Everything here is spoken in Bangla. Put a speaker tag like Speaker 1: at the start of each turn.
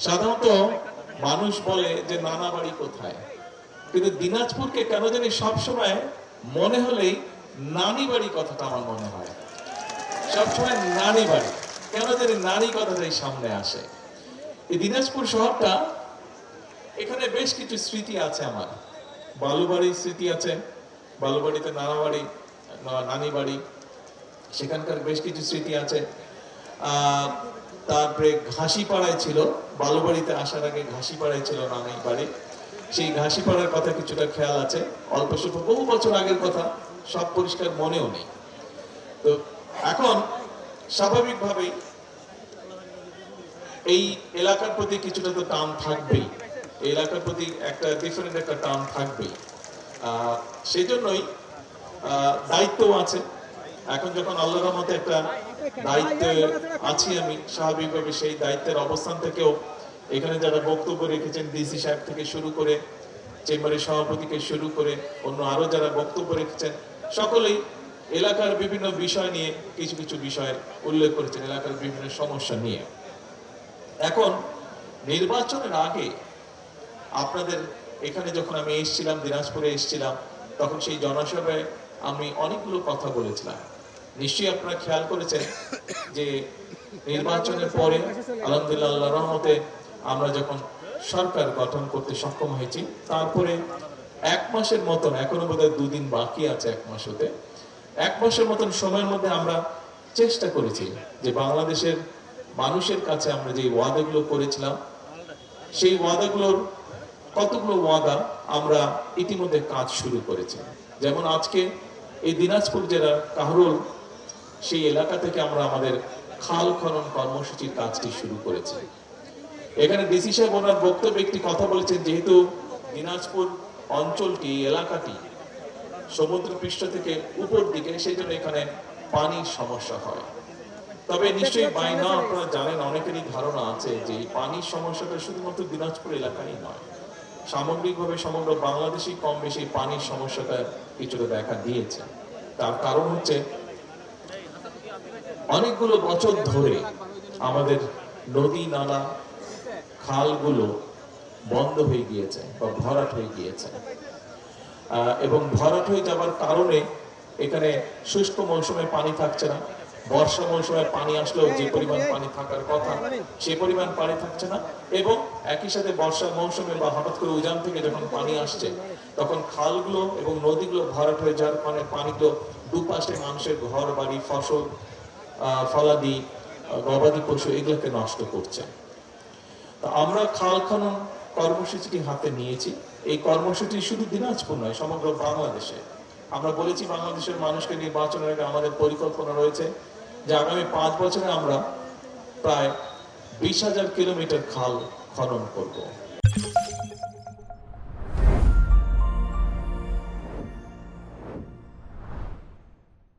Speaker 1: সাধারণত মানুষ বলে যে নানা বাড়ি কোথায়, কিন্তু দিনাজপুরকে কেন জানি সবসময় মনে হলেই নানি বাড়ি কথাটা আমার মনে হয়। সবসময় নানি বাড়ি, কেন জানি নানি কথাটাই সামনে আসে। এই দিনাজপুর শহরটা, এখানে বেশ কিছু স্মৃতি আছে আমার। বালুবাড়ির স্মৃতি আছে, বালুবাড়িতে নানা বাড়ি, নানি বাড়ি, সেখানকার বেশ কিছু স্মৃতি আছে। তারপরে ঘাসিপাড়ায় ছিল, বালুবাড়িতে আসার আগে ঘাসিপাড়ায় ছিল নানি বাড়ি, সেই ঘাসিপাড়ার কথা কিছুটা খেয়াল আছে, অল্প স্বল্প, বহু বছর আগের কথা, সব পরিষ্কার মনেও নেই। তো এখন স্বাভাবিকভাবেই এই এলাকার প্রতি কিছুটা তো টান থাকবেই, এই এলাকার প্রতি একটা ডিফারেন্ট একটা টান থাকবেই। সেই জন্যই দায়িত্বও আছে। এখন যখন আল্লাহর রহমতে একটা দায়িত্বে আছি আমি, স্বাভাবিকভাবে সেই দায়িত্বের অবস্থান থেকেও এখানে যারা বক্তব্য রেখেছেন, ডিসি সাহেব থেকে শুরু করে চেম্বারের সভাপতিকে শুরু করে অন্য আরো যারা বক্তব্য রেখেছেন, সকলেই এলাকার বিভিন্ন বিষয় নিয়ে কিছু কিছু বিষয় উল্লেখ করেছেন, এলাকার বিভিন্ন সমস্যা নিয়ে। এখন নির্বাচনের আগে আপনাদের এখানে যখন আমি এসেছিলাম, দিনাজপুরে এসেছিলাম, তখন সেই জনসভায় আমি অনেকগুলো কথা বলেছিলাম। নিশ্চয়ই আপনারা খেয়াল করেছেন যে নির্বাচনের পরে আলহামদুলিল্লাহ আল্লাহর রহমতে আমরা যখন সরকার গঠন করতে সক্ষম হয়েছি, তারপরে 1 মাসের মতন, এখনো বোধহয় 2 দিন বাকি আছে 1 মাস হতে, 1 মাসের মতন সময়ের মধ্যে আমরা চেষ্টা করেছি যে বাংলাদেশের মানুষের কাছে আমরা যে ওয়াদাগুলো করেছিলাম, সেই ওয়াদাগুলোর কতগুলো ওয়াদা আমরা ইতিমধ্যে কাজ শুরু করেছি। যেমন আজকে এই দিনাজপুর জেলার কাহরোল, সেই এলাকা থেকে আমরা আমাদের খাল খনন কর্মসূচির কাজটি শুরু করেছি। এখানে ডিসি সাহেব ওনার বক্তব্যে একটি কথা বলেছেন, যেহেতু দিনাজপুর অঞ্চলটি, এলাকাটি সমুদ্রপৃষ্ঠ থেকে উপর দিকে, সেই জন্য এখানে পানির সমস্যা হয়। তবে নিশ্চয়ই বাই নাও আপনারা জানেন, অনেকেরই ধারণা আছে যে এই পানির সমস্যাটা শুধুমাত্র দিনাজপুর এলাকায় নয়, সামগ্রিকভাবে সমগ্র বাংলাদেশই কম বেশি পানির সমস্যাটা কিছুটা দেখা দিয়েছে। তার কারণ হচ্ছে অনেকগুলো বছর ধরে আমাদের নদী নালা খালগুলো বন্ধ হয়ে গিয়েছে বা ভরাট হয়ে গিয়েছে, এবং ভরাট হয়ে যাবার কারণে এখানে শুষ্ক মৌসুমে পানি থাকছে না, বর্ষা মৌসুমে পানি আসলেও যে পরিমাণ পানি থাকার কথা সে পরিমাণ পানি থাকছে না, এবং একই সাথে বর্ষা মৌসুমে বা হঠাৎ করে উজান থেকে যখন পানি আসছে, তখন খালগুলো এবং নদীগুলো ভরাট হয়ে যাওয়ার কারণে পানিগুলো দুপাশে মানুষের ঘর বাড়ি, ফসল ফলাদি, গবাদি পশু এগুলোকে নষ্ট করছে। আমরা খাল খনন কর্মসূচিটি হাতে নিয়েছি। এই কর্মসূচি শুধু দিনাজপুর নয়, সমগ্র বাংলাদেশে। আমরা বলেছি বাংলাদেশের মানুষকে নির্বাচনের আগে আমাদের পরিকল্পনা রয়েছে যে আগামী 5 বছরে আমরা প্রায় 20,000 কিলোমিটার খাল খনন করব।